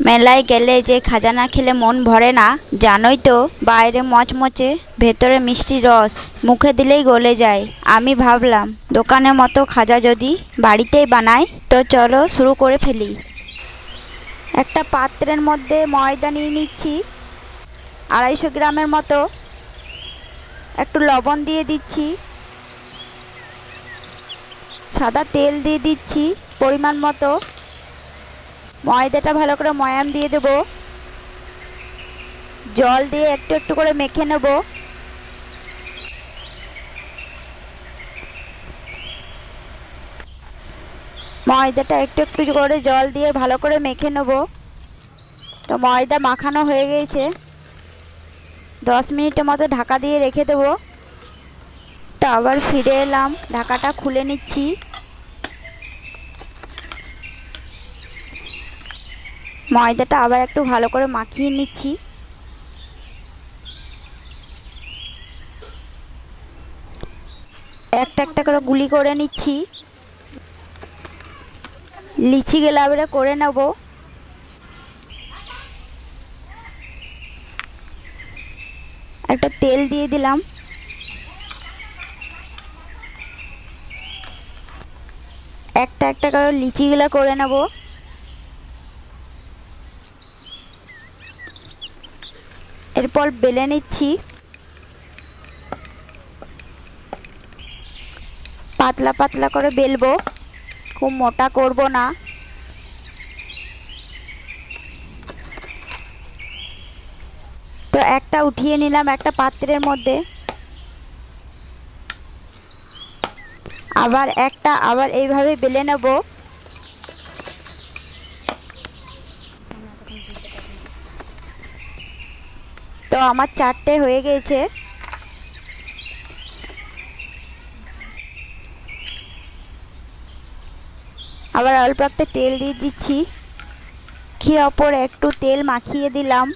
মেলায় গেলে যে খাজা না খেলে মন ভরে না, জানোই তো। বাইরে মচমচে, ভেতরে মিষ্টি রস, মুখে দিলেই গলে যায়। আমি ভাবলাম দোকানের মতো খাজা যদি বাড়িতেই বানাই, তো চলো শুরু করে ফেলি। একটা পাত্রের মধ্যে ময়দা নিয়ে নিচ্ছি 250 গ্রামের মতো। একটু লবণ দিয়ে দিচ্ছি, সাদা তেল দিয়ে দিচ্ছি পরিমাণ মতো। ময়দাটা ভালো করে ময়াম দিয়ে দেব, জল দিয়ে একটু একটু করে মেখে নেব। ময়দাটা একটু একটু করে জল দিয়ে ভালো করে মেখে নেব। তো ময়দা মাখানো হয়ে গেছে, 10 মিনিটের মতো ঢাকা দিয়ে রেখে দেব। তো আবার ফিরে এলাম, ঢাকাটা খুলে নিচ্ছি। ময়দাটা আবার একটু ভালো করে মাখিয়ে নিচ্ছি। একটা একটা করে গুলি করে নিচ্ছি, লিচি গোলাপের করে নেব। একটা তেল দিয়ে দিলাম, একটা একটা করে লিচিগুলো করে নেব। এরপর বেলে নিচ্ছি, পাতলা পাতলা করে বেলবো, খুব মোটা করব না। তো একটা উঠিয়ে নিলাম একটা পাত্রের মধ্যে, আবার একটা আবার এইভাবে বেলে নেব। তো আমার 4টে হয়ে গেছে। আবার অল্প একটা তেল দিয়ে দিচ্ছি, ক্ষীর ওপর একটু তেল মাখিয়ে দিলাম।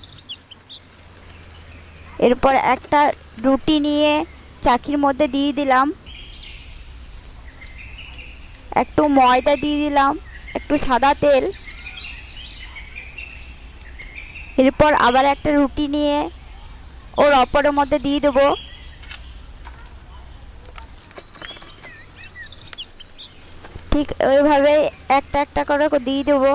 এরপর একটা রুটি নিয়ে চাকির মধ্যে দিয়ে দিলাম, একটু ময়দা দিয়ে দিলাম, একটু সাদা তেল। এরপর আবার একটা রুটি নিয়ে ওর ওপরের মধ্যে দিয়ে দেবো। ঠিক ওইভাবে একটা একটা করে দিয়ে দেবো।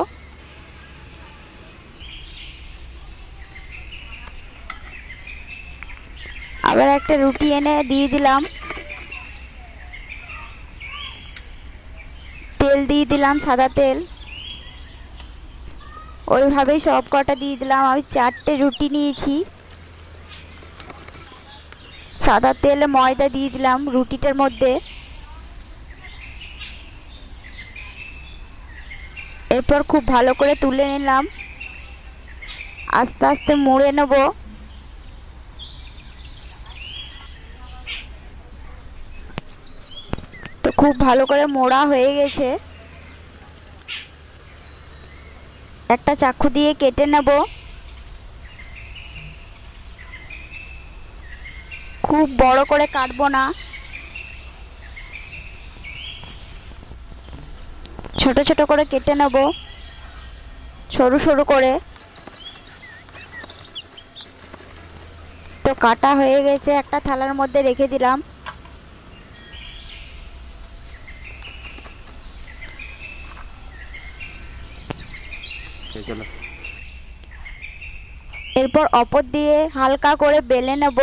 আবার একটা রুটি এনে দিয়ে দিলাম, তেল দিয়ে দিলাম সাদা তেল। ওইভাবেই সব কটা দিয়ে দিলাম। আমি 4টে রুটি নিয়েছি, সাদা তেল ময়দা দিয়ে দিলাম রুটিটার মধ্যে। এরপর খুব ভালো করে তুলে নিলাম, আস্তে আস্তে মুড়ে নেব। তো খুব ভালো করে মোড়া হয়ে গেছে, একটা চাকু দিয়ে কেটে নেব। খুব বড় করে কাটবো না, ছোট ছোট করে কেটে নেব, সরু সরু করে। তো কাটা হয়ে গেছে, একটা থালার মধ্যে রেখে দিলাম। এরপর অপর দিয়ে হালকা করে বেলে নেব।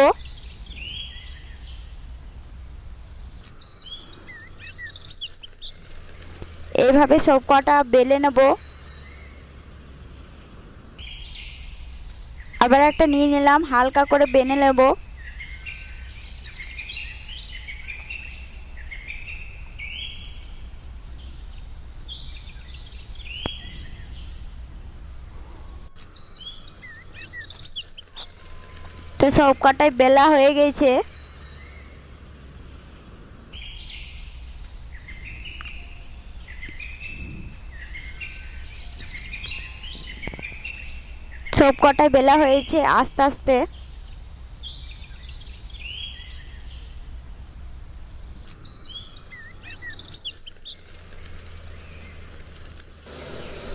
এইভাবে সব কটা বেলে নেব। আবার একটা নিয়ে নিলাম, হালকা করে বেলে নেব। তো সব কটাই বেলা হয়ে গেছে। সব কটাই বেলা হয়েছে আস্তে আস্তে।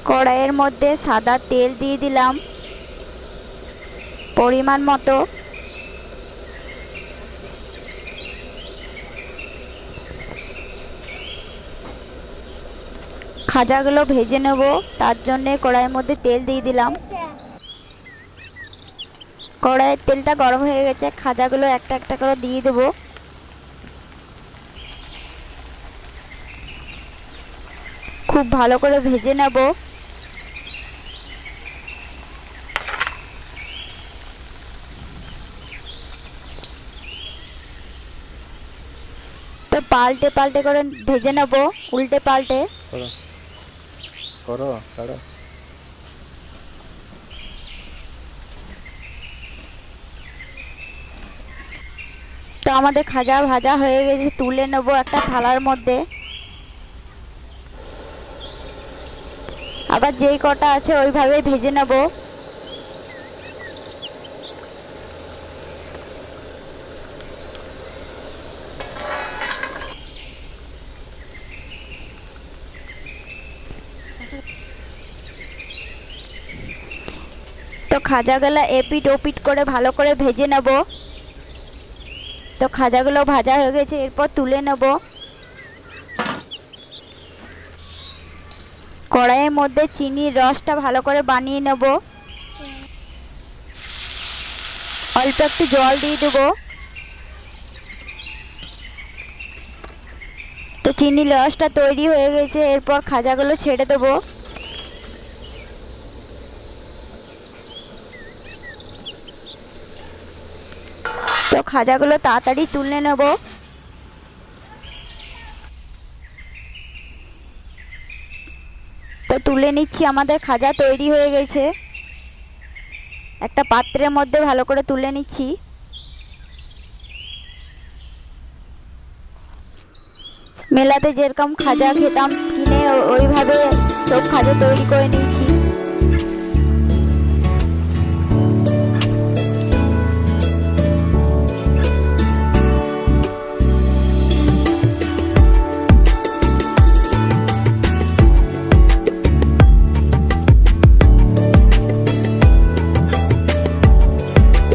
কড়াইয়ের মধ্যে সাদা তেল দিয়ে দিলাম পরিমাণ মতো। খাজাগুলো ভেজে নেব, তার জন্য কড়াইয়ের মধ্যে তেল দিয়ে দিলাম। কড়াইয়ের তেলটা গরম হয়ে গেছে, খাজাগুলো একটা একটা করে দিয়ে দেবো। খুব ভালো করে ভেজে নেব। তো পাল্টে পাল্টে করে ভেজে নেব, উল্টে পাল্টে। করো করো। তো আমাদের খাজা ভাজা হয়ে গেছে, তুলে নেব একটা থালার মধ্যে। আবার যেই কটা আছে ওইভাবে ভেজে নেব। তো খাজাগুলো এপিট ওপিট করে ভালো করে ভেজে নেব। তো খাজাগুলো ভাজা হয়ে গেছে, এরপর তুলে নেব। কড়াইয়ের মধ্যে চিনির রসটা ভালো করে বানিয়ে নেব। অল্প একটু জল দিয়ে দেবো। তো চিনির রসটা তৈরি হয়ে গেছে, এরপর খাজাগুলো ছেড়ে দেবো। তো খাজাগুলো তাড়াতাড়ি তুলে নেব। তো তুলে নিচ্ছি, আমাদের খাজা তৈরি হয়ে গেছে। একটা পাত্রের মধ্যে ভালো করে তুলে নিচ্ছি। মেলাতে যেরকম খাজা খেতাম কিনে, ওইভাবে সব খাজা তৈরি করে নিচ্ছি।